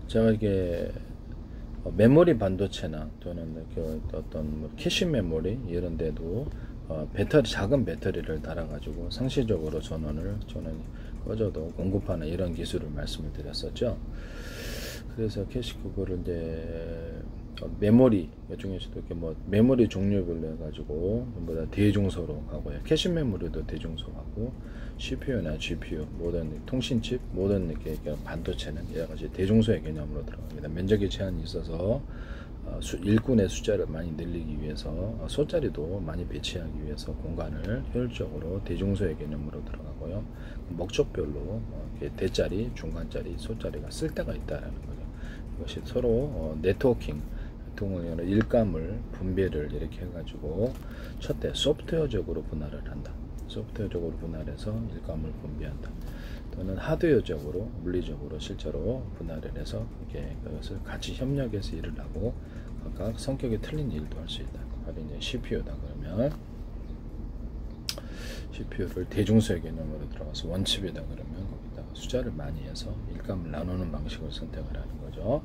제가 이게 메모리 반도체나 또는 그 어떤 뭐 캐시 메모리 이런 데도 배터리, 작은 배터리를 달아 가지고 상시적으로 전원을 저는 꺼져도 공급하는 이런 기술을 말씀을 드렸었죠. 그래서 캐시 그거를 이제 메모리 중에서도 이렇게 뭐 메모리 종류별로 해가지고 전부 다 대중소로 가고요. 캐시 메모리도 대중소 가고 CPU나 GPU 모든 통신칩 모든 이렇게 반도체는 여러 가지 대중소의 개념으로 들어갑니다. 면적의 제한이 있어서 일꾼의 숫자를 많이 늘리기 위해서 소자리도 많이 배치하기 위해서 공간을 효율적으로 대중소의 개념으로 들어가고요. 목적별로 대자리, 중간자리, 소자리가 쓸 때가 있다라는 거죠. 이것이 서로 네트워킹 통으로 일감을 분배를 이렇게 해가지고 첫째 소프트웨어적으로 분할을 한다. 소프트웨어적으로 분할해서 일감을 분배한다. 또는 하드웨어적으로 물리적으로 실제로 분할을 해서 이렇게 그것을 같이 협력해서 일을 하고 각각 성격이 틀린 일도 할 수 있다. 바로 이제 CPU다. 그러면 CPU를 대중소의 개념으로 들어가서 원칩이다. 그러면 거기다가 숫자를 많이 해서 일감을 나누는 방식을 선택을 하는 거죠.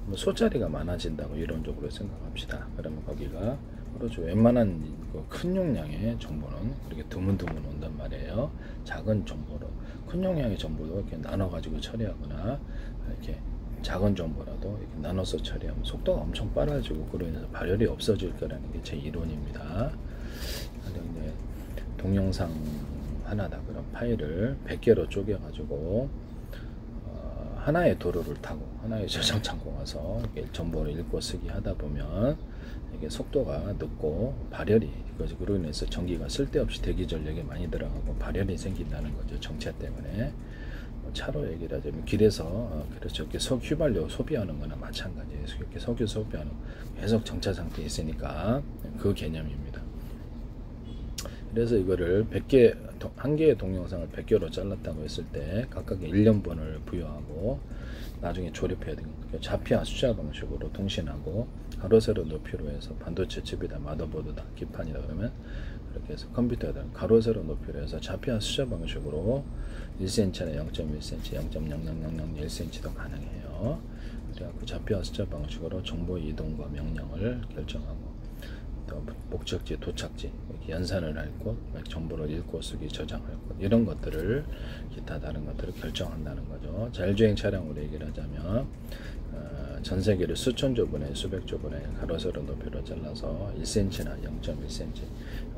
뭐 소자리가 많아진다고 이론적으로 생각합시다. 그러면 거기가 그렇죠. 웬만한 큰 용량의 정보는 그렇게 드문드문 온단 말이에요. 작은 정보로 큰 용량의 정보도 이렇게 나눠 가지고 처리하거나 이렇게 작은 정보라도 이렇게 나눠서 처리하면 속도가 엄청 빨라지고 그로 인해서 발열이 없어질 거라는 게 제 이론입니다. 이제 동영상 하나다 그런 파일을 100개로 쪼개 가지고 하나의 도로를 타고 하나의 저장 창고 가서 정보를 읽고 쓰기 하다 보면 이게 속도가 늦고 발열이 그로 인해서 전기가 쓸데없이 대기 전력이 많이 들어가고 발열이 생긴다는 거죠. 정체 때문에. 차로 얘기를 하자면 길에서 그렇죠. 이렇게 휘발유 소비하는 거나 마찬가지예요. 이렇게 석유 소비하는 계속 정차 상태에 있으니까 그 개념입니다. 그래서 이거를 100개, 한 개의 동영상을 100개로 잘랐다고 했을 때 각각의 1년분을 부여하고 나중에 조립해야 되는 거예요. 자피아 숫자 방식으로 통신하고 가로 세로 높이로 해서 반도체 칩이다 마더보드다 기판이다 그러면 그렇게 해서 컴퓨터에다 가로 세로 높이로 해서 자피아 숫자 방식으로 1cm나 0.1cm, 0.0001cm도 가능해요. 그래갖고 자피아 숫자 방식으로 정보 이동과 명령을 결정하고 또 목적지, 도착지, 연산을 할 곳, 정보를 읽고 쓰기, 저장할 곳 이런 것들을 기타 다른 것들을 결정한다는 거죠. 자율주행 차량으로 얘기를 하자면 전 세계를 수천 조분의 수백 조분의 가로 세로 높이로 잘라서 1cm나 0.1cm,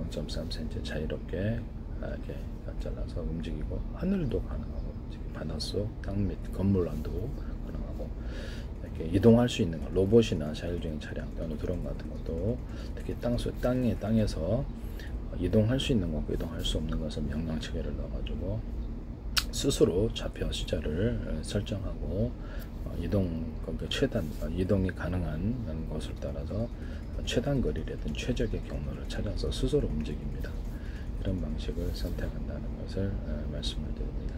0.3cm 자유롭게 이렇게 잘라서 움직이고 하늘도 가능하고 바닷속, 땅밑, 건물 안도 가능하고 이렇게 이동할 수 있는 거, 로봇이나 자율주행 차량 또는 드론 같은 것도 특히 땅에서 이동할 수 있는 것과 이동할 수 없는 것은 명령 체계를 넣어가지고 스스로 좌표 숫자를 설정하고 최단 이동이 가능한 것을 따라서 최단 거리라든 최적의 경로를 찾아서 스스로 움직입니다. 이런 방식을 선택한다는 것을 말씀을 드립니다.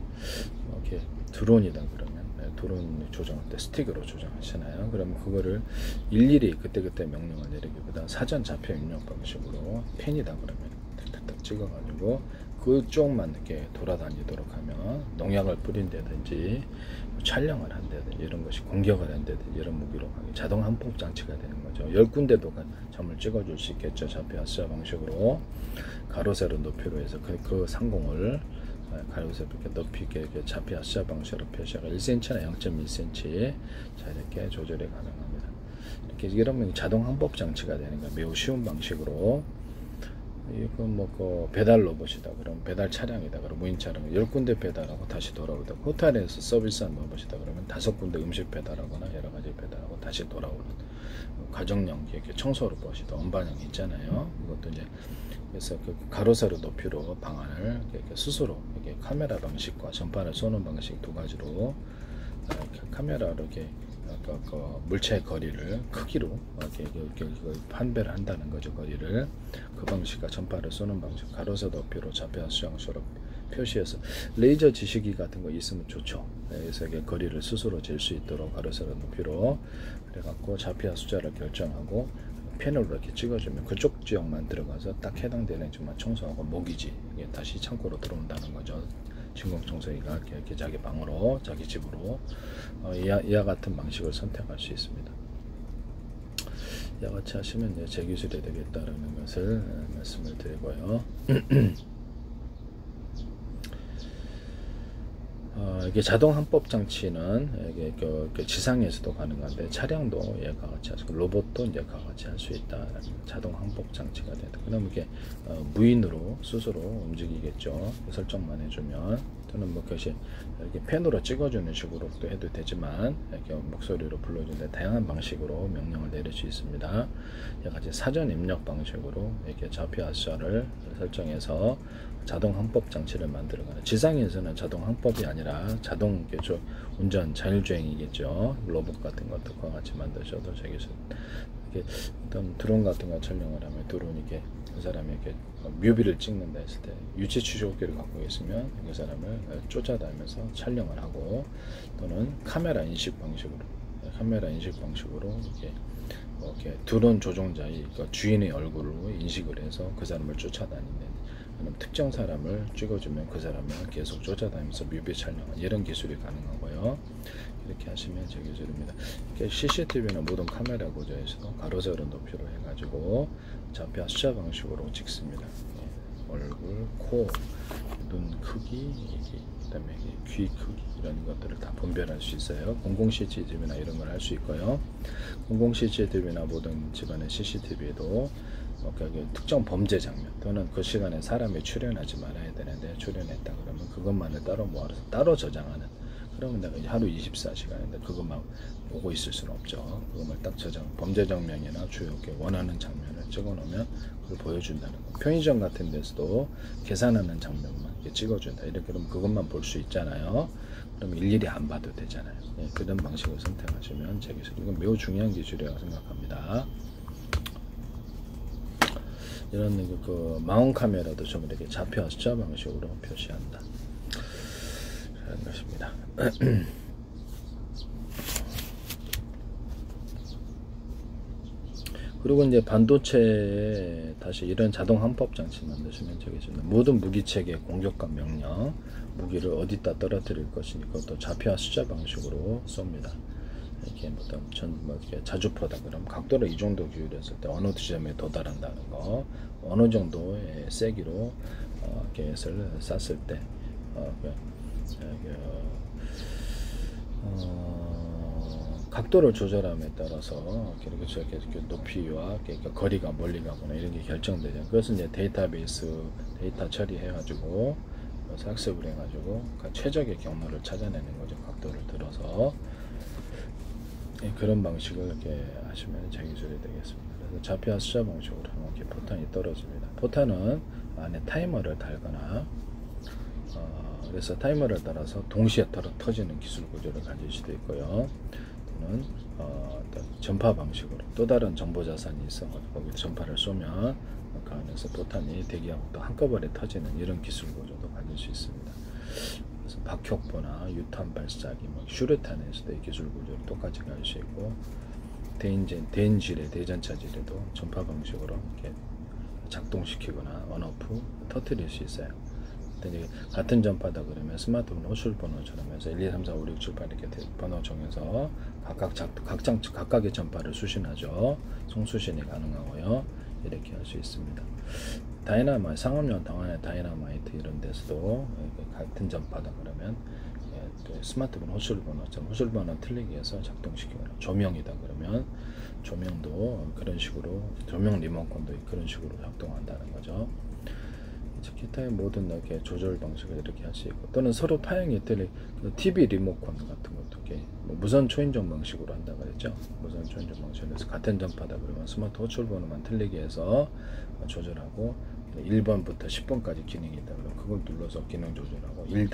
이렇게 드론이다 그러면 드론 조정할 때 스틱으로 조정하시나요? 그러면 그거를 일일이 그때그때 명령을 내리기보다 사전 좌표 입력 방식으로 펜이다 그러면 탁탁탁 찍어가지고 그쪽만 이렇게 돌아다니도록 하면 농약을 뿌린다든지 촬영을 한다든지 이런 것이 공격을 한다든지 이런 무기로 자동 항법 장치가 되는 거죠. 10군데도 점을 찍어줄 수 있겠죠. 좌표 숫자 방식으로 가로 세로 높이로 해서 그 상공을 가로 세로 이렇게 높이 이렇게 좌표 숫자 방식으로 표시하고 1cm나 0.1cm 자 이렇게 조절이 가능합니다. 이렇게 이러면 자동 항법 장치가 되는 거예요. 매우 쉬운 방식으로. 이거 뭐 배달 로봇이다 그러면 배달 차량이다 그러면 무인 차량 10군데 배달하고 다시 돌아오다 호텔에서 서비스한 로봇이다 그러면 5군데 음식 배달하거나 여러 가지 배달하고 다시 돌아오는 가정용 이렇게 청소 로봇이다 언반영 있잖아요. 이것도 이제 그래서 그 가로 세로 높이로 방안을 이렇게 스스로 이렇게 카메라 방식과 전파를 쏘는 방식 두 가지로 카메라로 이렇게 그 물체의 거리를 크기로 이렇게 판별을 한다는 거죠. 거리를 그 방식과 전파를 쏘는 방식 가로세 높이로 좌표 수정수로 표시해서 레이저 지시기 같은 거 있으면 좋죠. 그래서 이게 거리를 스스로 잴 수 있도록 가로세로 높이로 그래갖고 좌표 숫자를 결정하고 펜으로 이렇게 찍어주면 그쪽 지역만 들어가서 딱 해당되는 쪽만 청소하고 모기지 이게 다시 창고로 들어온다는 거죠. 진공청소기가 이렇게 자기 방으로, 자기 집으로 이와 같은 방식을 선택할 수 있습니다. 이와 같이 하시면 재기술이 되겠다라는 것을 말씀을 드리고요. 이게 자동 항법 장치는 이게 지상에서도 가능한데 차량도 얘가 같이 하시고 로봇도 이제 같이 할 수 있다. 자동 항법 장치가 된다. 그럼 이게 무인으로 스스로 움직이겠죠. 설정만 해주면 또는 뭐 그것이 이렇게 펜으로 찍어주는 식으로도 해도 되지만 이렇게 목소리로 불러주는데 다양한 방식으로 명령을 내릴 수 있습니다. 같이 사전 입력 방식으로 이렇게 좌표 하수자를 설정해서 자동 항법 장치를 만들어가는, 지상에서는 자동 항법이 아니라 자동 운전 자율주행이겠죠. 로봇 같은 것도 그와 같이 만드셔도 되겠어요. 이렇게 어떤 드론 같은 거 촬영을 하면 드론이 이렇게 그 사람이 이렇게 뮤비를 찍는다 했을 때 유치 추적기를 갖고 있으면 그 사람을 쫓아다니면서 촬영을 하고, 또는 카메라 인식 방식으로 이렇게 드론 조종자의 그러니까 주인의 얼굴로 인식을 해서 그 사람을 쫓아다니는, 특정 사람을 찍어주면 그 사람을 계속 쫓아다니면서 뮤비 촬영하는 이런 기술이 가능하고요. 이렇게 하시면 제 기술입니다. CCTV나 모든 카메라 구조에서도 가로 세로 높이로 해가지고 좌표 숫자 방식으로 찍습니다. 얼굴, 코, 눈 크기, 그다음에 귀 크기 이런 것들을 다 분별할 수 있어요. 공공 CCTV나 이런 걸 할 수 있고요. 공공 CCTV나 모든 집안의 CCTV도 특정 범죄 장면 또는 그 시간에 사람이 출연하지 말아야 되는데 출연했다 그러면 그것만을 따로 모아서 따로 저장하는, 그러면 내가 하루 24시간인데 그것만 보고 있을 수는 없죠. 그것만 딱 범죄 장면이나 주요 원하는 장면을 찍어 놓으면 그걸 보여준다는 거. 편의점 같은 데서도 계산하는 장면만 이렇게 찍어준다. 이렇게 그러면 그것만 볼 수 있잖아요. 그럼 일일이 안 봐도 되잖아요. 그런 방식을 선택하시면 제 기술, 이건 매우 중요한 기술이라고 생각합니다. 이런 그 망원 카메라도 좀 이렇게 좌표 숫자 방식으로 표시한다. 그런 것입니다. 그리고 이제 반도체에 다시 이런 자동 항법 장치 만드시면 되겠습니다. 모든 무기체계 공격과 명령, 무기를 어디다 떨어뜨릴 것이니 그것도 좌표 숫자 방식으로 쏩니다. 이렇게 이렇게 자주포다 그럼 각도를 이 정도 기울였을 때 어느 지점에 도달한다는 거, 어느 정도의 세기로 겟을 쐈을 때 각도를 조절함에 따라서 이렇게 높이와 거리가 멀리 가거나 이런 게 결정되죠. 그것은 이제 데이터베이스 데이터 처리해가지고 학습을 해가지고 최적의 경로를 찾아내는 거죠. 각도를 들어서. 그런 방식을 이렇게 하시면 제 기술이 되겠습니다. 그래서 좌표 숫자 방식으로 하면 이렇게 포탄이 떨어집니다. 포탄은 안에 타이머를 달거나 그래서 타이머를 따라서 동시에 터지는 기술 구조를 가질 수도 있고요. 또는 전파 방식으로 또 다른 정보 자산이 있어 거기에 전파를 쏘면 그 안에서 포탄이 대기하고 또 한꺼번에 터지는 이런 기술 구조도 가질 수 있습니다. 그래서 박혁포나 유탄 발사기, 슈르탄에서도 이 기술 구조를 똑같이 갈 수 있고, 대인지뢰, 대전차지뢰도 전파 방식으로 이렇게 작동시키거나 언오프 터뜨릴 수 있어요. 근데 같은 전파다 그러면 스마트폰 호출 번호처럼 해서 1, 2, 3, 4, 5, 6, 7, 8 이렇게 번호 정해서 각각의 전파를 수신하죠. 송수신이 가능하고요. 이렇게 할 수 있습니다. 다이나마이트, 상업용 당원의 다이나마이트 이런 데서도 같은 전파다 그러면 스마트폰 호출번호처럼 호출번호 틀리게 해서 작동시키거나, 조명이다 그러면 조명도 그런 식으로, 조명 리모컨도 그런 식으로 작동한다는 거죠. 기타의 모든 이렇게 조절 방식을 이렇게 할 수 있고, 또는 서로 파형이 틀린 TV 리모컨 같은 것도 이렇게 무선 초인종 방식으로 한다 그랬죠. 무선 초인종 방식에서 같은 전파다 그러면 스마트 호출번호만 틀리게 해서 조절하고, 1번부터 10번까지 기능이 있다 그러면 그걸 눌러서 기능 조절하고 1-1,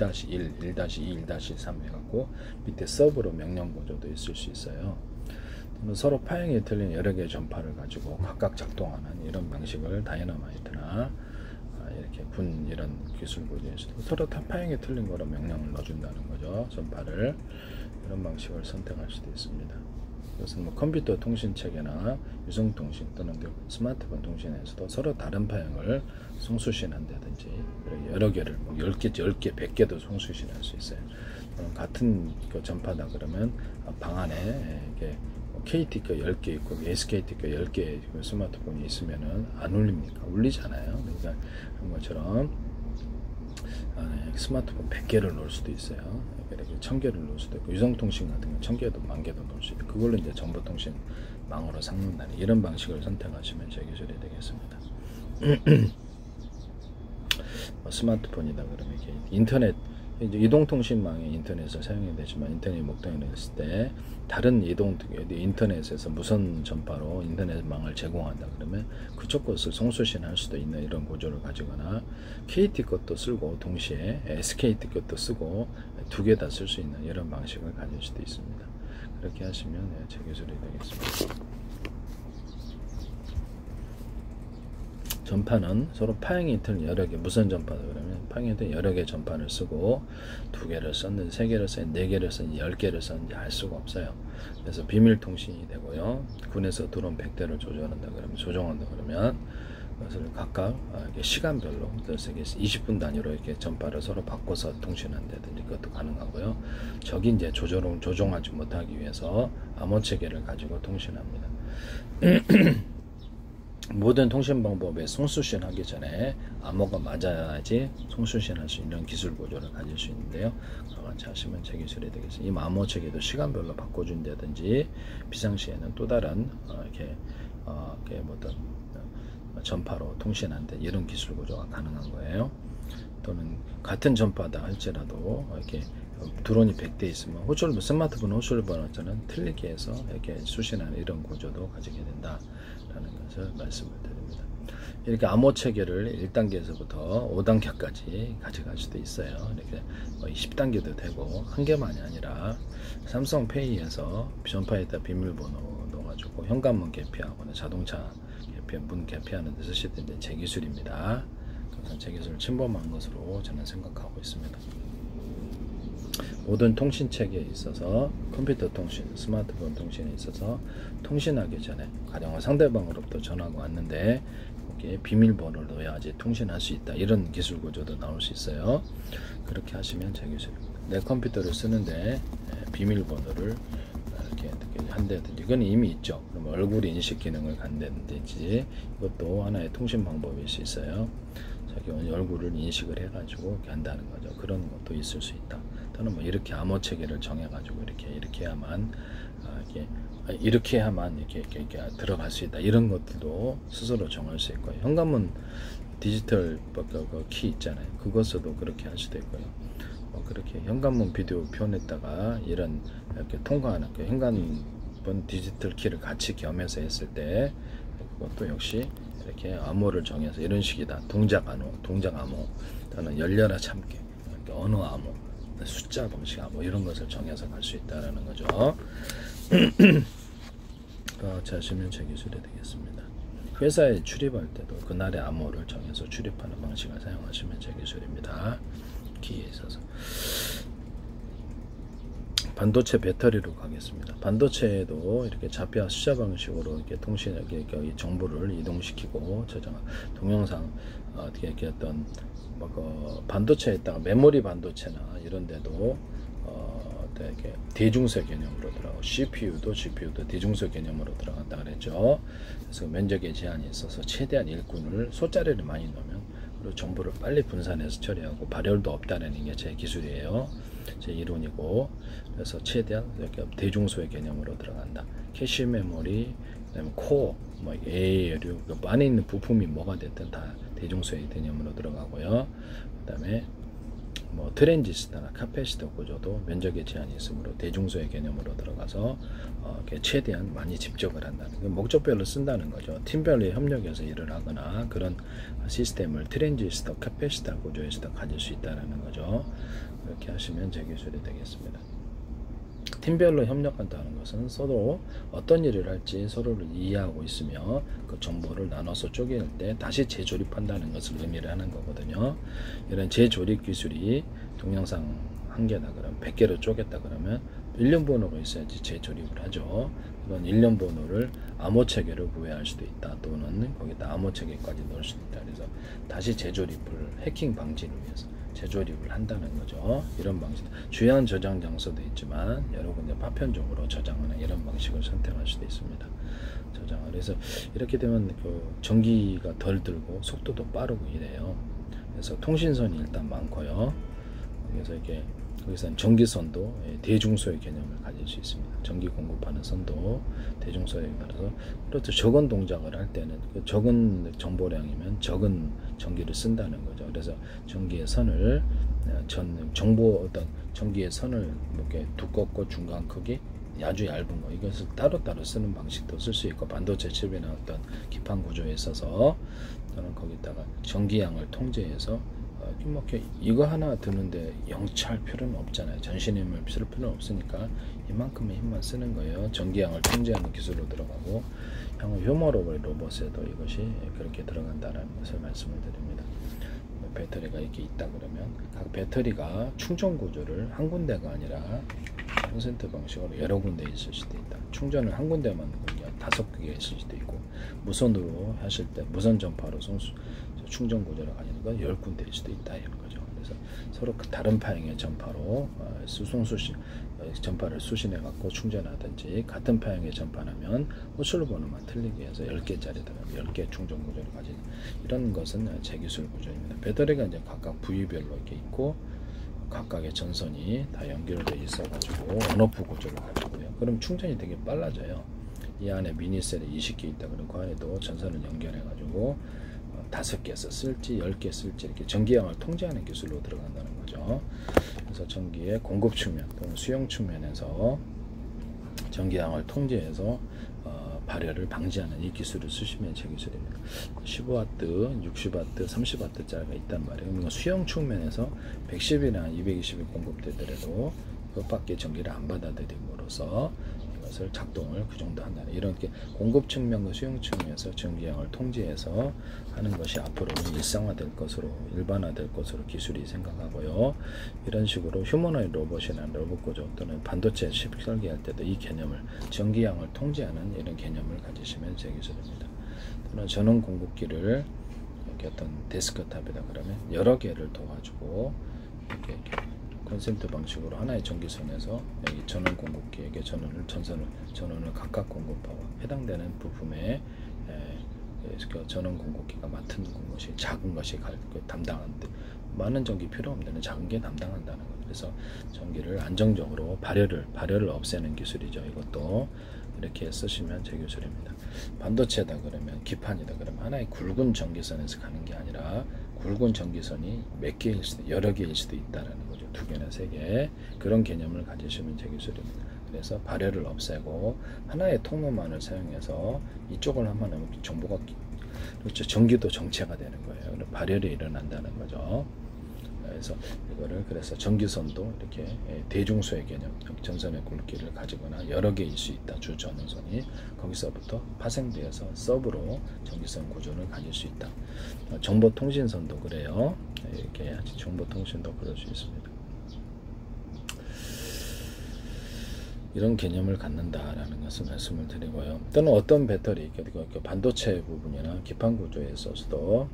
1-2, 1-3 해갖고 밑에 서브로 명령 구조도 있을 수 있어요. 서로 파형이 틀린 여러 개의 전파를 가지고 각각 작동하는 이런 방식을 다이너마이트나 이렇게 이런 기술 구조에서도 서로 파형이 틀린 거로 명령을 넣어준다는 거죠. 전파를 이런 방식을 선택할 수도 있습니다. 그것은 뭐 컴퓨터 통신 체계나 유성 통신 또는 스마트폰 통신에서도 서로 다른 파형을 송수신한다든지 여러 개를 뭐 10개, 100개도 송수신할 수 있어요. 같은 그 전파다 그러면 방 안에 이렇게 KT 거 10개 있고 SKT 거 10개 스마트폰이 있으면은 안 울립니까? 울리잖아요. 그러니까 그런 것처럼 스마트폰 100개를 놓을 수도 있어요. 이렇게 1000개를 놓을 수도 있고 유성통신 같은 경 1000개도 10,000개도 놓을 수 있고 그걸로 이제 정보통신망으로 삭는다는 이런 방식을 선택하시면 제 기술이 되겠습니다. 스마트폰이다 그러면 이게 인터넷 이제 이동통신망의 인터넷을 사용해야 되지만 인터넷이 목동이 됐을 때 다른 인터넷에서 무선 전파로 인터넷망을 제공한다 그러면 그쪽 것을 송수신할 수도 있는 이런 구조를 가지거나 KT 것도 쓰고 동시에 SKT 것도 쓰고 두 개 다 쓸 수 있는 이런 방식을 가질 수도 있습니다. 그렇게 하시면 제 기술이 되겠습니다. 전파는 서로 파형이 틀린 여러 개, 무선 전파다 그러면 파형이 틀린 여러 개 전파를 쓰고 2개를 썼는지 3개를 썼는지 4개를 썼는지 10개를 썼는지 알 수가 없어요. 그래서 비밀 통신이 되고요. 군에서 드론 100대를 조정한다 그러면 그것을 각각 시간별로 그래서 20분 단위로 이렇게 전파를 서로 바꿔서 통신한다든지 그것도 가능하고요. 적이 이제 조종하지 못하기 위해서 암호 체계를 가지고 통신합니다. 모든 통신 방법에 송수신하기 전에 암호가 맞아야지 송수신할 수 있는 기술 구조를 가질 수 있는데요. 그와 같이 하시면 제 기술이 되겠습니다. 이 암호 체계도 시간별로 바꿔준다든지 비상시에는 또 다른 이렇게 어떤 전파로 통신한다 이런 기술 구조가 가능한 거예요. 또는 같은 전파다 할지라도 이렇게 드론이 100대 있으면 스마트폰 호출번호는 틀리게 해서 이렇게 수신하는 이런 구조도 가지게 된다라는 것을 말씀을 드립니다. 이렇게 암호 체계를 1단계에서부터 5단계까지 가져갈 수도 있어요. 이렇게 10단계도 되고 한 개만이 아니라 삼성페이에서 전파에다 비밀번호 넣어가지고 현관문 개폐하거나 자동차 개폐, 문 개폐하는 데 쓰시던 제 기술입니다. 그래서 제 기술을 침범한 것으로 저는 생각하고 있습니다. 모든 통신 체계에 있어서 컴퓨터 통신, 스마트폰 통신에 있어서 통신하기 전에 가령 상대방으로부터 전화가 왔는데 거기에 비밀번호를 넣어야지 통신할 수 있다. 이런 기술 구조도 나올 수 있어요. 그렇게 하시면 제 기술입니다. 내 컴퓨터를 쓰는데 비밀번호를 이렇게 한다든지 이건 이미 있죠. 그럼 얼굴 인식 기능을 간다든지 이것도 하나의 통신 방법일 수 있어요. 자기 얼굴을 인식을 해가지고 이렇게 한다는 거죠. 그런 것도 있을 수 있다. 또는 뭐 이렇게 암호 체계를 정해가지고 이렇게 해야만 이렇게 들어갈 수 있다. 이런 것들도 스스로 정할 수 있고요. 현관문 디지털 키 있잖아요. 그것으로도 그렇게 할 수도 있고요. 그렇게 현관문 비디오 표현했다가 이런 이렇게 통과하는 그 현관문 디지털 키를 같이 겸해서 했을 때 그것도 역시 이렇게 암호를 정해서 이런 식이다. 동작 암호, 또는 열려라 참게, 언어 암호, 숫자 방식 암호 이런 것을 정해서 갈 수 있다라는 거죠. 같이 하시면 제 기술이 되겠습니다. 회사에 출입할 때도 그날의 암호를 정해서 출입하는 방식을 사용하시면 제 기술입니다. 기에 있어서 반도체 배터리로 가겠습니다. 반도체에도 이렇게 자폐와 숫자 방식으로 이렇게 이 정보를 이동시키고 동영상 이렇게 어떤 반도체에다가 메모리 반도체나 이런 데도 이렇게 대중소 개념으로 들어가고 GPU도 대중소 개념으로 들어간다 그랬죠. 그래서 면적에 제한이 있어서 최대한 일꾼을 숫자리를 많이 넣으면 그리고 정보를 빨리 분산해서 처리하고 발열도 없다는 게 제 기술이에요. 제 이론이고, 그래서 최대한 이렇게 대중소의 개념으로 들어간다. 캐시 메모리, 그다음에 코어, ALU, 안에 있는 부품이 뭐가 됐든 다 대중소의 개념으로 들어가고요. 그다음에 트랜지스터나 카패시터 구조도 면적의 제한이 있으므로 대중소의 개념으로 들어가서 최대한 많이 집적을 한다는 목적별로 쓴다는 거죠. 팀별로 협력해서 일을 하거나 그런 시스템을 트랜지스터, 카패시터 구조에서도 가질 수 있다는 거죠. 그렇게 하시면 제 기술이 되겠습니다. 팀별로 협력한다는 것은 서로 어떤 일을 할지 서로를 이해하고 있으며 그 정보를 나눠서 쪼갤 때 다시 재조립한다는 것을 의미를 하는 거거든요. 이런 재조립 기술이 동영상 1개다 그러면 100개로 쪼갰다 그러면 일련 번호가 있어야지 재조립을 하죠. 그런 일련 번호를 암호 체계로 부여할 수도 있다. 또는 거기다 암호 체계까지 넣을 수도 있다. 그래서 다시 재조립을 해킹 방지를 위해서 재조립을 한다는 거죠. 이런 방식. 주요한 저장 장소도 있지만 여러 군데 파편적으로 저장하는 이런 방식을 선택할 수도 있습니다. 저장을. 그래서 이렇게 되면 그 전기가 덜 들고 속도도 빠르고 이래요. 그래서 통신선이 일단 많고요. 그래서 이렇게 거기서는 전기선도 대중소의 개념을 가질 수 있습니다. 전기 공급하는 선도 대중소에 따라서 그렇죠. 적은 동작을 할 때는 그 적은 정보량이면 적은 전기를 쓴다는 거죠. 그래서 전기의 선을 정보 어떤 전기의 선을 이렇게 두껍고 중간 크기 아주 얇은 거 이것을 따로따로 쓰는 방식도 쓸 수 있고 반도체 칩이나 어떤 기판 구조에 있어서 또는 거기다가 전기량을 통제해서 이거 하나 드는데 영치할 필요는 없잖아요. 전신 힘을 쓸 필요는 없으니까 이만큼의 힘만 쓰는 거예요. 전기량을 통제하는 기술로 들어가고 향후 효모 로봇에도 이것이 그렇게 들어간다는 것을 말씀을 드립니다. 배터리가 이렇게 있다 그러면 각 배터리가 충전 구조를 한 군데가 아니라 콘센트 방식으로 여러 군데 있을 수도 있다. 충전을 한 군데만 그냥 5개 있을 수도 있고 무선으로 하실 때 무선 전파로 충전 구조를 가지니까 10군데일 수도 있다 이런 거죠. 그래서 서로 다른 파형의 전파로 전파를 수신해 갖고 충전하든지 같은 파형의 전파라면 호출 번호만 틀리게 해서 10개짜리더라도 10개 충전 구조를 가진 이런 것은 제 기술 구조입니다. 배터리가 이제 각각 부위별로 이렇게 있고 각각의 전선이 다 연결되어 있어 가지고 온오프 구조를 가지고요. 그럼 충전이 되게 빨라져요. 이 안에 미니셀이 20개 있다 그러면 그 안에도 전선을 연결해 가지고 5개에서 쓸지 10개 쓸지 이렇게 전기량을 통제하는 기술로 들어간다는 거죠. 그래서 전기의 공급 측면 또는 수용 측면에서 전기량을 통제해서 발열을 방지하는 이 기술을 쓰시면 제 기술입니다. 15W, 60W, 30W짜리가 있단 말이에요. 그러니까 수용 측면에서 110이나 220이 공급되더라도 그것밖에 전기를 안 받아들임으로써 이것을 작동을 그 정도 한다는 이런 공급 측면과 수용 측면에서 전기량을 통제해서 하는 것이 앞으로는 일상화될 것으로 일반화될 것으로 기술이 생각하고요. 이런 식으로 휴머노이드 로봇이나 로봇 구조 또는 반도체 칩 설계할 때도 이 개념을 전기량을 통제하는 이런 개념을 가지시면 제 기술입니다. 또는 전원 공급기를 이렇게 어떤 데스크탑이다 그러면 여러 개를 도와주고 이렇게 콘센트 방식으로 하나의 전기선에서 여기 전원 공급기에게 전원을 각각 공급하고 해당되는 부품에 그 전원 공급기가 맡은 것이 작은 것이 담당하는데 많은 전기 필요 없는 작은 게 담당한다는 것. 그래서 전기를 안정적으로 발열을 없애는 기술이죠. 이것도 이렇게 쓰시면 제 기술입니다. 반도체다 그러면 기판이다 그러면 하나의 굵은 전기선에서 가는 게 아니라 굵은 전기선이 몇 개일 수도 여러 개일 수도 있다는 거죠. 2개나 3개 그런 개념을 가지시면 제 기술입니다. 그래서 발열을 없애고 하나의 통로만을 사용해서 이쪽을 한번 하면 정보가 그렇죠. 전기도 정체가 되는 거예요. 발열이 일어난다는 거죠. 그래서 이거를 그래서 전기선도 이렇게 대중소의 개념, 전선의 굵기를 가지거나 여러 개일 수 있다. 주 전원선이 거기서부터 파생되어서 서브로 전기선 구조를 가질 수 있다. 정보통신선도 그래요. 이렇게 정보통신도 그럴 수 있습니다. 이런 개념을 갖는다라는 것을 말씀을 드리고요. 또는 어떤 배터리, 반도체 부분이나 기판 구조에 있어서도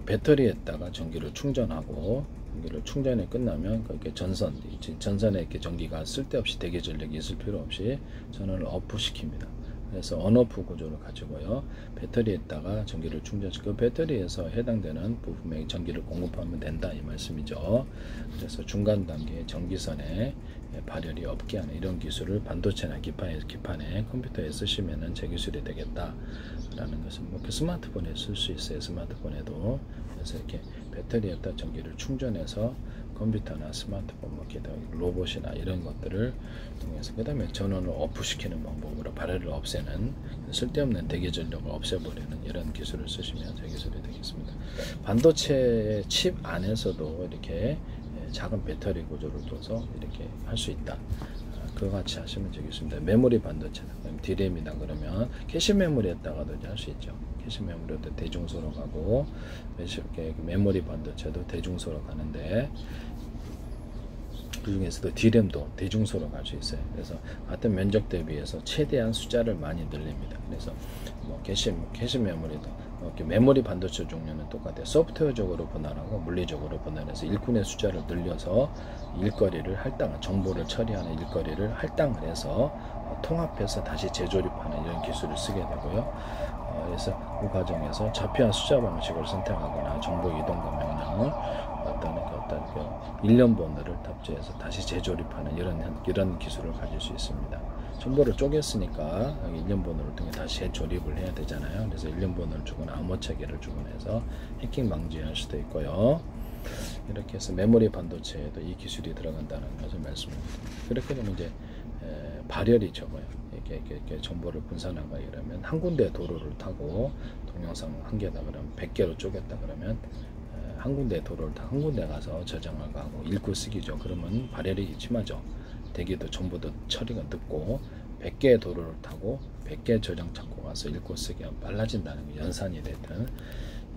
배터리에다가 전기를 충전하고 전기를 충전이 끝나면 그렇게 전선에 이렇게 전기가 쓸데없이 대기 전력이 있을 필요 없이 전원을 오프시킵니다. 그래서 온오프 구조를 가지고요. 배터리에다가 전기를 충전시키고 배터리에서 해당되는 부품에 전기를 공급하면 된다 이 말씀이죠. 그래서 중간 단계의 전기선에 발열이 없게 하는 이런 기술을 반도체나 기판에 컴퓨터에 쓰시면은 제 기술이 되겠다라는 것은 스마트폰에 쓸 수 있어요. 스마트폰에도 그래서 이렇게 배터리에다 전기를 충전해서 컴퓨터나 스마트폰, 로봇이나 이런 것들을 통해서 그 다음에 전원을 오프시키는 방법으로 발열을 없애는 쓸데없는 대기 전력을 없애버리는 이런 기술을 쓰시면 제 기술이 되겠습니다. 반도체 칩 안에서도 이렇게 작은 배터리 구조를 둬서 이렇게 할 수 있다. 그와 같이 하시면 되겠습니다. 메모리 반도체다. D램이다 그러면 캐시 메모리에다가도 할 수 있죠. 캐시 메모리도 대중소로 가고 메모리 반도체도 대중소로 가는데 그 중에서도 D램도 대중소로 갈 수 있어요. 그래서 같은 면적 대비해서 최대한 숫자를 많이 늘립니다. 그래서 뭐 캐시 메모리도 이렇게 메모리 반도체 종류는 똑같아요. 소프트웨어적으로 분할하고 물리적으로 분할해서 일꾼의 숫자를 늘려서 일거리를 정보를 처리하는 일거리를 할당을 해서 통합해서 다시 재조립하는 이런 기술을 쓰게 되고요. 그래서 그 과정에서 좌표한 숫자 방식을 선택하거나 정보 이동과 명령을 어떤 일련 번호를 탑재해서 다시 재조립하는 이런 기술을 가질 수 있습니다. 정보를 쪼갰으니까 일련 번호를 통해 다시 재조립을 해야 되잖아요. 그래서 일련 번호를 주거나 암호 체계를 주거나 해서 해킹 방지할 수도 있고요. 이렇게 해서 메모리 반도체에도 이 기술이 들어간다는 것을 말씀드립니다. 그렇게 되면 이제 발열이 적어요. 이렇게 정보를 분산하거나 이러면 한 군데 도로를 타고 동영상 한 개다 그러면 100개로 쪼갰다 그러면 한 군데 도로를 타 한 군데 가서 저장을 가고 읽고 쓰기죠. 그러면 발열이 심하죠. 대기도 정보도 처리가 늦고 100개의 도로를 타고 100개 저장 창고 가서 읽고 쓰기가 빨라진다는 게 연산이 됐든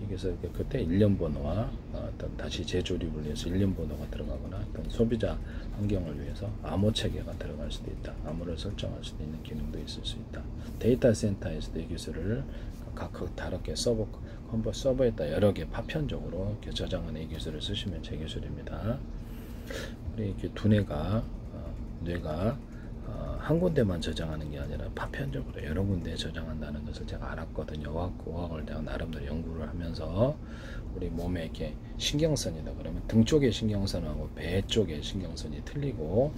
그래서 그때 일련 번호와 어떤 다시 재조립을 위해서 일련 번호가 들어가거나 어떤 소비자 환경을 위해서 암호 체계가 들어갈 수도 있다. 암호를 설정할 수도 있는 기능도 있을 수 있다. 데이터 센터에서도 이 기술을 각각 다르게 서버에다 여러 개 파편적으로 이렇게 저장하는 이 기술을 쓰시면 제 기술입니다. 우리 이렇게 두뇌가 한 군데만 저장하는 게 아니라 파편적으로 여러 군데에 저장한다는 것을 제가 알았거든요. 어학을 제가 나름대로 연구를 하면서 우리 몸에 이렇게 신경선이다 그러면 등 쪽의 신경선하고 배 쪽의 신경선이 틀리고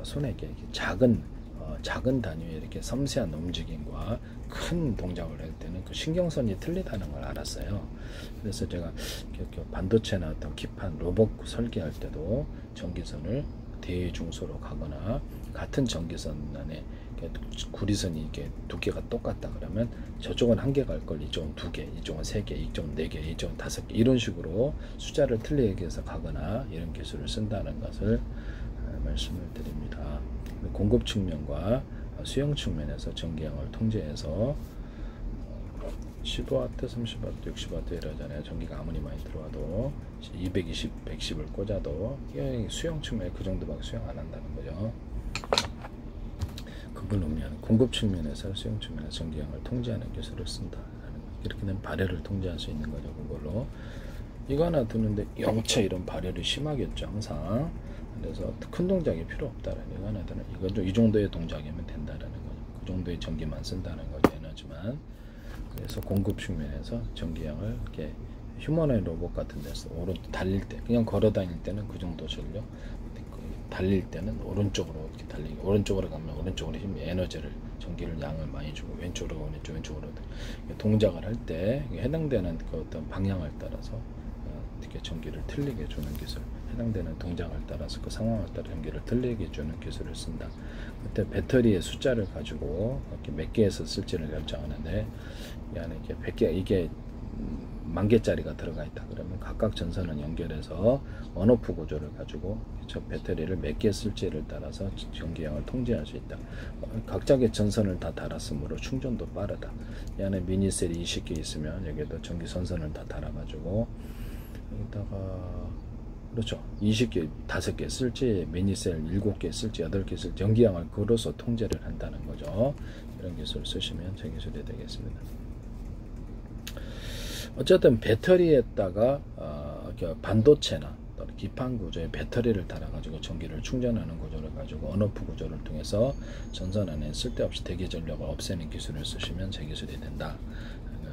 손에 이렇게 작은 단위의 이렇게 섬세한 움직임과 큰 동작을 할 때는 그 신경선이 틀리다는 걸 알았어요. 그래서 제가 반도체나 어떤 기판 로봇 설계할 때도 전기선을 대중소로 가거나 같은 전기선 안에 구리선이 이렇게 두께가 똑같다 그러면 저쪽은 한 개 갈 걸 이쪽은 두 개, 이쪽은 세 개, 이쪽은 네 개, 이쪽은 다섯 개 이런 식으로 숫자를 틀리게 해서 가거나 이런 기술을 쓴다는 것을 말씀을 드립니다. 공급 측면과 수용 측면에서 전기량을 통제해서 15W, 30W, 60W 이러잖아요. 전기가 아무리 많이 들어와도 220, 110을 꽂아도 수용 측면에 그 정도밖에 수용 안 한다는 거죠. 그걸 의미하는 공급 측면에서 수용 측면에서 전기량을 통제하는 기술을 쓴다. 이렇게 되면 발열을 통제할 수 있는 거죠. 그걸로 이거 하나 두는데 영차 이런 발열이 심하겠죠. 항상. 그래서 큰 동작이 필요 없다라는 이거 하나 두는 이거 이 정도의 동작이면 된다라는 거죠. 그 정도의 전기만 쓴다는 거죠. 에너지만. 그래서 공급 측면에서 전기량을 이렇게 휴머노이드 로봇 같은 데서 달릴 때 그냥 걸어 다닐 때는 그 정도 전력 달릴 때는 오른쪽으로 이렇게 달리기 오른쪽으로 가면 오른쪽으로 힘 에너지를 전기를 양을 많이 주고 왼쪽으로 왼쪽으로 동작을 할 때 해당되는 그 어떤 방향을 따라서 이렇게 전기를 틀리게 주는 기술 해당되는 동작을 따라서 그 상황을 따라 전기를 틀리게 주는 기술을 쓴다. 그때 배터리의 숫자를 가지고 이렇게 몇 개에서 쓸지를 결정하는데 이 안에 이렇게 100개 이게 10,000개짜리가 들어가 있다 그러면 각각 전선을 연결해서 온오프 구조를 가지고 저 배터리를 몇 개 쓸지를 따라서 전기량을 통제할 수 있다. 각각의 전선을 다 달았으므로 충전도 빠르다. 이 안에 미니셀이 20개 있으면 여기에도 전기 선선을 다 달아가지고 여기다가 그렇죠. 20개, 5개 쓸지 미니셀 7개 쓸지 8개 쓸지 전기량을 걸어서 통제를 한다는 거죠. 이런 기술을 쓰시면 제 기술이 되겠습니다. 어쨌든 배터리에다가 반도체나 기판 구조에 배터리를 달아가지고 전기를 충전하는 구조를 가지고 온오프 구조를 통해서 전선 안에 쓸데없이 대기 전력을 없애는 기술을 쓰시면 제 기술이 된다.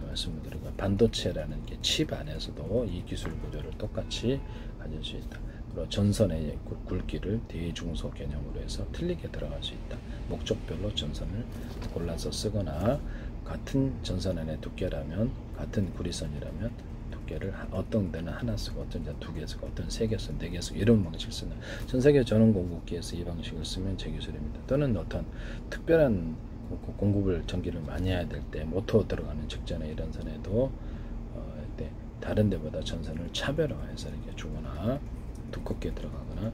말씀을 드리고 반도체라는 게 칩 안에서도 이 기술 구조를 똑같이 가질 수 있다. 그리고 전선의 굵기를 대중소 개념으로 해서 틀리게 들어갈 수 있다. 목적별로 전선을 골라서 쓰거나 같은 전선 안의 두께라면 같은 구리선이라면 두께를 어떤 데는 하나 쓰고 어떤 데는 2개 쓰고 어떤 3개 쓰고 4개 쓰고 이런 방식을 쓰는 전세계 전원 공급기에서 이 방식을 쓰면 제 기술입니다. 또는 어떤 특별한 공급을 전기를 많이 해야 될 때 모터 들어가는 직전에 이런 선에도 다른 데보다 전선을 차별화해서 이렇게 주거나 두껍게 들어가거나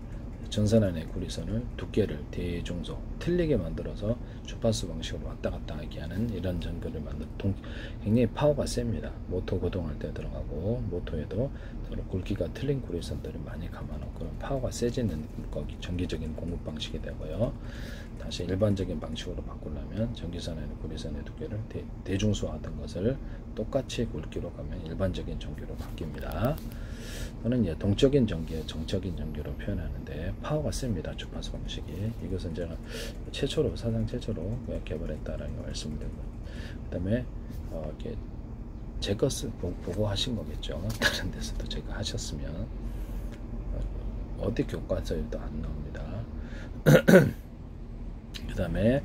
전선안의 구리선을 두께를 대중소 틀리게 만들어서 주파수 방식으로 왔다 갔다 하게 하는 이런 전구를 굉장히 파워가 셉니다. 모터 고동할 때 들어가고, 모터에도 서로 굵기가 틀린 구리선들을 많이 감아놓고 그런 파워가 세지는 전기적인 공급 방식이 되고요. 다시 일반적인 방식으로 바꾸려면 전기선의 구리선의 두께를 대중소하던 것을 똑같이 굵기로 가면 일반적인 전기로 바뀝니다. 또는 이제 동적인 전기에 정적인 전기로 표현하는데 파워가 셉니다. 주파수 방식이. 이것은 제가 사상 최초로 개발했다라는 걸 말씀드리고, 그 다음에 이렇게 제 것을 보고 하신 거겠죠. 다른 데서도 제가 하셨으면 어디 교과서에도 안 나옵니다. 그 다음에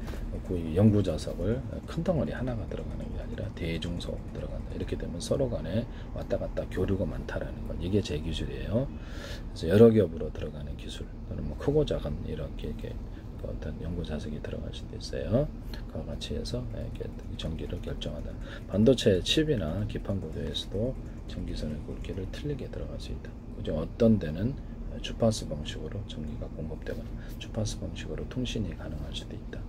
그 연구 좌석을 큰 덩어리 하나가 들어가는 게 아니라 대중소 들어간다. 이렇게 되면 서로 간에 왔다 갔다 교류가 많다라는 것. 이게 제 기술이에요. 그래서 여러 겹으로 들어가는 기술, 또는 뭐 크고 작은 이렇게 어떤 연구 좌석이 들어갈 수도 있어요. 그와 같이 해서 이렇게 전기를 결정한다. 반도체 칩이나 기판 구조에서도 전기선의 굵기를 틀리게 들어갈 수 있다. 그죠? 어떤 데는 주파수 방식으로 전기가 공급되거나 주파수 방식으로 통신이 가능할 수도 있다.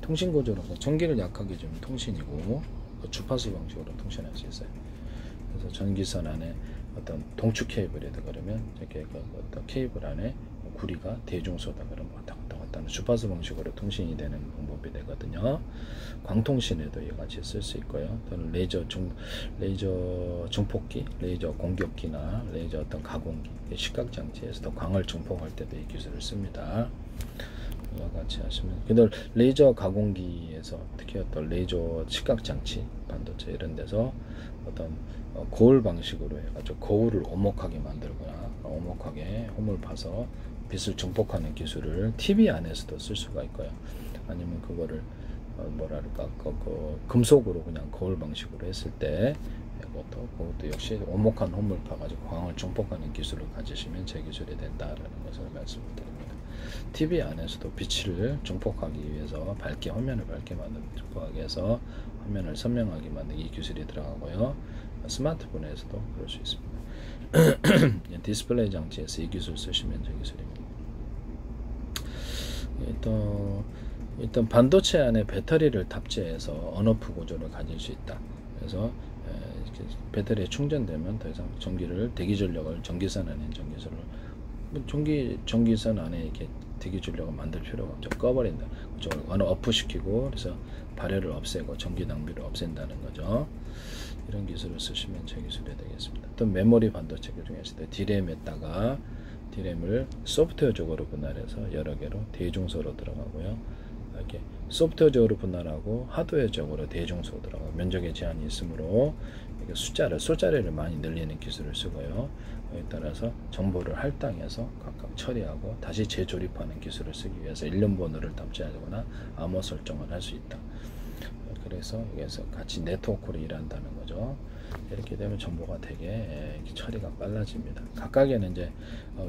통신 구조로 전기를 약하게 주면 통신이고, 주파수 방식으로 통신할 수 있어요. 그래서 전기선 안에 어떤 동축 케이블이다 그러면 이렇게 어떤 케이블 안에 구리가 대중소다 그러면 왔다 갔다 하는 주파수 방식으로 통신이 되는 방법이 되거든요. 광통신에도 이같이 쓸 수 있고요. 또는 레이저 증폭기, 레이저 공격기나 레이저 어떤 가공기, 시각 장치에서도 광을 증폭할 때도 이 기술을 씁니다. 이와 같이 하시면, 근데 레이저 가공기에서 특히 어떤 레이저 시각 장치, 반도체 이런 데서 어떤 거울 방식으로 해가지고 거울을 오목하게 만들거나 오목하게 홈을 파서 빛을 증폭하는 기술을 TV 안에서도 쓸 수가 있고요. 아니면 그거를 뭐랄까 금속으로 그냥 거울 방식으로 했을 때 그것도 역시 오목한 홈을 파가지고 광을 증폭하는 기술을 가지시면 제 기술이 된다라는 것을 말씀을 드립니다. TV 안에서도 빛을 증폭하기 위해서 화면을 밝게 증폭하기 위해서 화면을 선명하게 만드는 이 기술이 들어가고요. 스마트폰에서도 그럴 수 있습니다. 디스플레이 장치에서 이 기술 쓰시면 제 기술입니다. 일단 반도체 안에 배터리를 탑재해서 언오프 구조를 가질 수 있다. 그래서 배터리에 충전되면 더 이상 대기 전력을 전기선 안에 전기선 안에 이렇게 대기 전력을 만들 필요가 없죠. 꺼버린다. 그쪽을 언오프 시키고, 그래서 발열을 없애고 전기 낭비를 없앤다는 거죠. 이런 기술을 쓰시면 제 기술이 되겠습니다. 또 메모리 반도체 중에서도 디램에다가 디램을 소프트웨어적으로 분할해서 여러 개로 대중소로 들어가고요. 이렇게 소프트웨어적으로 분할하고 하드웨어적으로 대중소로 들어가고, 면적에 제한이 있으므로 이렇게 숫자리를 많이 늘리는 기술을 쓰고요. 여기에 따라서 정보를 할당해서 각각 처리하고 다시 재조립하는 기술을 쓰기 위해서 일련 번호를 탑재하거나 암호 설정을 할 수 있다. 그래서 여기서 같이 네트워크로 일한다는 거죠. 이렇게 되면 정보가 되게 처리가 빨라집니다. 각각에는 이제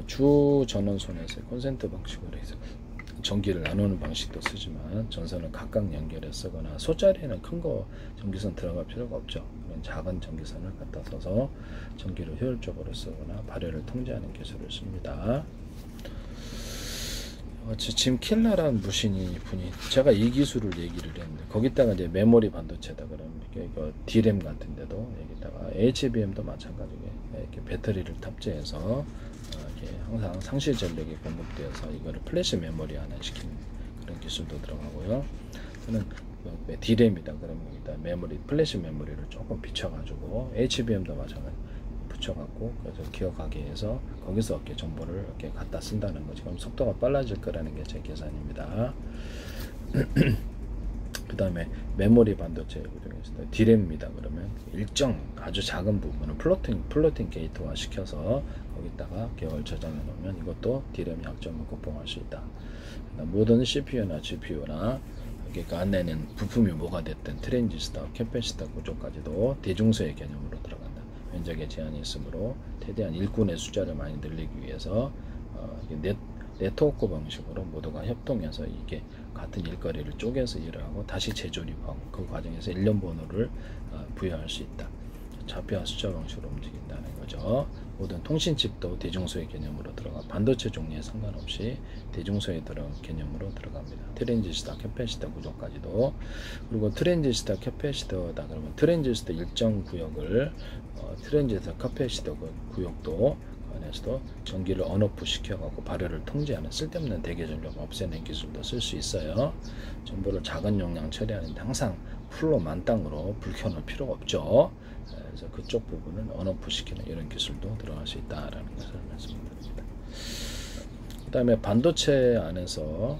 주 전원선에서 콘센트 방식으로 해서 전기를 나누는 방식도 쓰지만, 전선을 각각 연결해 쓰거나, 소짜리는 큰 거 전기선 들어갈 필요가 없죠. 그런 작은 전기선을 갖다 써서 전기를 효율적으로 쓰거나 발열을 통제하는 기술을 씁니다. 짐 킬러라는 분이 제가 이 기술을 얘기를 했는데, 거기다가 이제 메모리 반도체다 그러면 이거 D램 같은데도 여기다가 HBM도 마찬가지게 이렇게 배터리를 탑재해서 이렇게 항상 상시 전력이 공급되어서 이거를 플래시 메모리 하나 시키는 그런 기술도 들어가고요. 저는 D램이다 그러면 여기다 플래시 메모리를 조금 비춰가지고 HBM도 마찬가지 붙여갖고, 그래서 기억하게 해서 거기서 이렇게 정보를 이렇게 갖다 쓴다는 거지. 그럼 속도가 빨라질 거라는 게 제 계산입니다. 그 다음에 메모리 반도체 중에서도 D램입니다 그러면 일정 아주 작은 부분을 플로팅 게이트화 시켜서 거기다가 계열 저장해 놓으면 이것도 D램 약점을 극복할 수 있다. 모든 CPU나 GPU나 그 안에는 부품이 뭐가 됐든 트랜지스터, 캐패시터 구조까지도 대중소의 개념으로 들어간다. 면적에 제한이 있으므로 최대한 일꾼의 숫자를 많이 늘리기 위해서 네트워크 방식으로 모두가 협동해서 이게 같은 일거리를 쪼개서 일을 하고 다시 재조립하고, 그 과정에서 일련 번호를 부여할 수 있다. 좌표와 숫자 방식으로 움직인다는 거죠. 모든 통신칩도 대중소의 개념으로 들어가, 반도체 종류에 상관없이 대중소에 들어간 개념으로 들어갑니다. 트랜지스터, 캐패시터 구조까지도. 그리고 트랜지스터, 캐패시터다 그러면 트랜지스터 일정 구역을 트랜지스터, 캐패시터 구역도 안에서도 전기를 언오프 시켜갖고 발열을 통제하는 쓸데없는 대기 전력 없애는 기술도 쓸 수 있어요. 정보를 작은 용량 처리하는데 항상 풀로 만땅으로 불 켜놓을 필요가 없죠. 그래서 그쪽 부분은 언오프 시키는 이런 기술도 들어갈 수 있다라는 것을 말씀드립니다. 그 다음에 반도체 안에서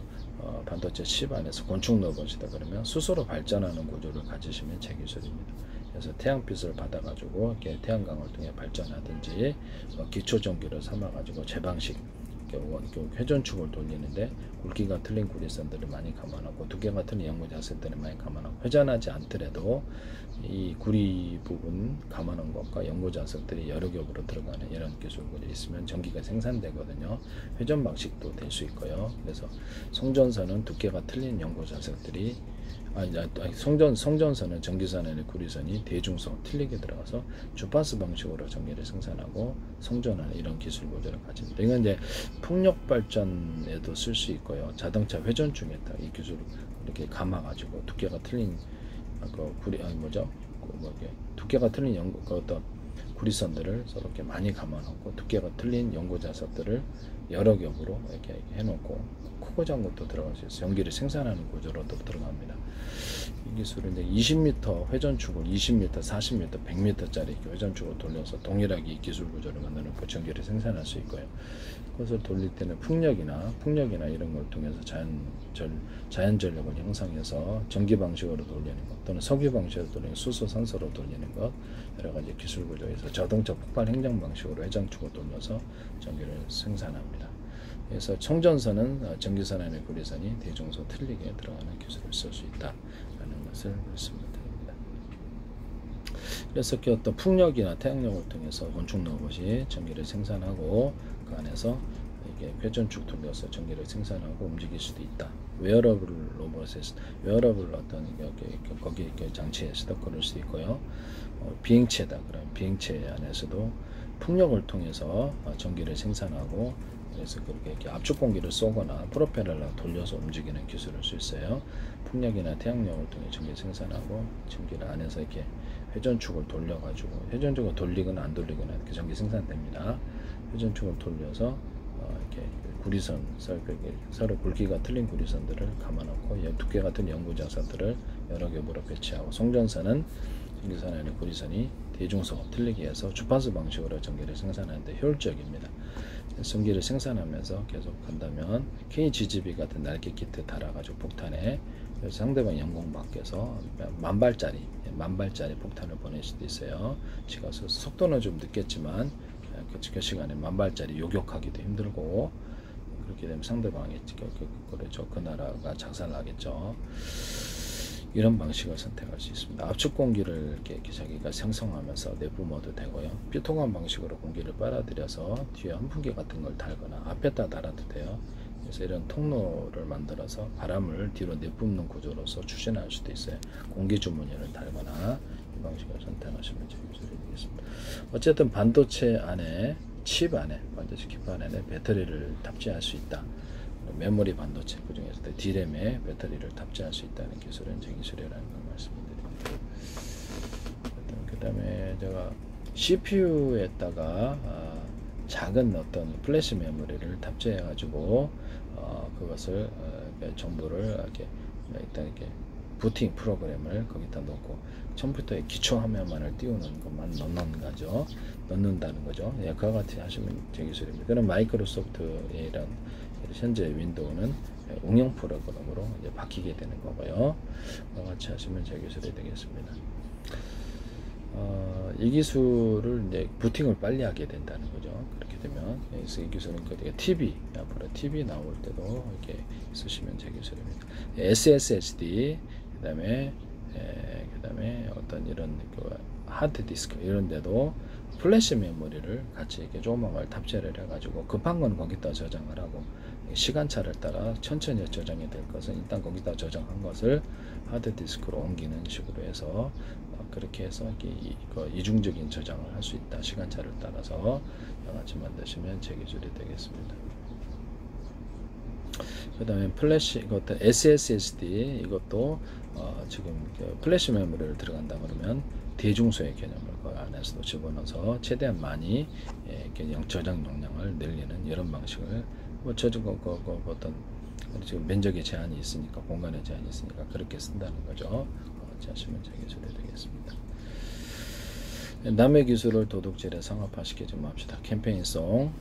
반도체 칩 안에서 건축 로봇이다 그러면 스스로 발전하는 구조를 가지시면 제 기술입니다. 그래서 태양빛을 받아가지고 이렇게 태양광을 통해 발전하든지 기초 전기를 삼아가지고 제 방식 회전축을 돌리는데 굵기가 틀린 구리선들을 많이 감안하고 두께가 틀린 연구 자세들을 많이 감안하고 회전하지 않더라도 이 구리 부분 감안한 것과 연구 자석들이 여러 겹으로 들어가는 이런 기술들이 있으면 전기가 생산되거든요. 회전 방식도 될 수 있고요. 그래서 송전선은 두께가 틀린 연구 자석들이 송전선은 전기선의 구리선이 대중성 틀리게 들어가서 주파수 방식으로 전기를 생산하고 송전하는 이런 기술 구조를 가집니다. 이건 이제 풍력 발전에도 쓸 수 있고요. 자동차 회전중에 이 기술을 이렇게 감아가지고 두께가 틀린 두께가 틀린 어떤 구리선들을 서로 이렇게 많이 감아놓고 두께가 틀린 연고 자석들을 여러 겹으로 이렇게 해놓고 크고 작은 것도 들어갈 수 있어요. 전기를 생산하는 구조로도 들어갑니다. 이 기술은 이제 20m 회전축을 20m, 40m, 100m짜리 회전축을 돌려서 동일하게 이 기술 구조를 만들어놓고 전기를 생산할 수 있고요. 그것을 돌릴 때는 풍력이나 이런 걸 통해서 자연 전력을 형성해서 전기 방식으로 돌리는 것 또는 석유 방식으로 돌리는 수소, 산소로 돌리는 것 여러 가지 기술 구조에서 자동차 폭발 행정 방식으로 회전축을 돌려서 전기를 생산합니다. 그래서 송전선은 전기선 안에 구리선이 대중소 틀리게 들어가는 기술을 쓸 수 있다라는 것을 말씀드립니다. 그래서 그 어떤 풍력이나 태양력을 통해서 건축 로봇이 전기를 생산하고 그 안에서 이게 회전축 돌려서 전기를 생산하고 움직일 수도 있다. 웨어러블 로봇에서 웨어러블 어떤 거기 장치에서도 그럴 수도 있고요. 비행체다 그러면 비행체 안에서도 풍력을 통해서 전기를 생산하고 그래서 그렇게 이렇게 압축 공기를 쏘거나 프로펠러를 돌려서 움직이는 기술을 쓸 수 있어요. 풍력이나 태양력을 통해 전기 생산하고 전기를 안에서 이렇게 회전축을 돌려가지고 회전축을 돌리거나 안 돌리거나 이렇게 전기 생산됩니다. 회전축을 돌려서 이렇게 구리선 서로 굵기가 틀린 구리선들을 감아놓고 두께 같은 연구 자석들을 여러 겹으로 배치하고 송전선은 전기선 안에 구리선이 대중소 틀리게 해서 주파수 방식으로 전기를 생산하는데 효율적입니다. 전기를 생산하면서 계속 간다면 KGGB 같은 날개 키트 달아가지고 폭탄에 상대방 영공 밖에서 만발짜리 폭탄을 보낼 수도 있어요. 지금 속도는 좀 늦겠지만 그 시간에 만발짜리 요격하기도 힘들고 그렇게 되면 상대방이 그 나라가 작살나겠죠. 이런 방식을 선택할 수 있습니다. 압축 공기를 이렇게 자기가 생성하면서 내뿜어도 되고요. 삐통한 방식으로 공기를 빨아들여서 뒤에 환풍기 같은 걸 달거나 앞에다 달아도 돼요. 그래서 이런 통로를 만들어서 바람을 뒤로 내뿜는 구조로서 추진할 수도 있어요. 공기 주머니를 달거나 이 방식을 선택하시면 되겠습니다. 어쨌든 반도체 안에 칩 안에 반도체 칩 안에 배터리를 탑재할 수 있다. 메모리 반도체 그 중에서도 D램에 배터리를 탑재할 수 있다는 기술은 제 기술이라는 걸 말씀드립니다. 그 다음에 제가 CPU에다가 작은 어떤 플래시 메모리를 탑재해 가지고 그것을 정보를 이렇게 부팅 프로그램을 거기다 넣고 컴퓨터의 기초 화면만을 띄우는 것만 넣는다는 거죠. 예, 그와 같이 하시면 제 기술입니다. 그럼 마이크로소프트이란 현재 윈도우는 응용 프로그램으로 이제 바뀌게 되는 거고요. 그와 같이 하시면 제 기술이 되겠습니다. 이 기술을 이제 부팅을 빨리 하게 된다는 거죠. 그렇게 되면 그래서 이 기술은 TV 앞으로 TV 나올 때도 이렇게 쓰시면 제 기술입니다. SSD 그다음에 어떤 이런 하드 디스크 이런 데도 플래시 메모리를 같이 이렇게 조그만 걸 탑재를 해가지고 급한 건 거기다 저장을 하고 시간차를 따라 천천히 저장이 될 것은 일단 거기다 저장한 것을 하드 디스크로 옮기는 식으로 해서 그렇게 해서 이중적인 저장을 할 수 있다. 시간차를 따라서 양아치 만드시면 제 기술이 되겠습니다. 그 다음에 플래시, 이것도 SSD, 이것도 지금 플래시 메모리를 들어간다 그러면 대중소의 개념을 그 안에서도 집어넣어서 최대한 많이 저장 용량을 늘리는 이런 방식을 어떤 지금 면적에 제한이 있으니까, 공간에 제한이 있으니까 그렇게 쓴다는 거죠. 하시면 제 기술이 되겠습니다. 남의 기술을 도둑질에 상업화시키지 맙시다. 캠페인송.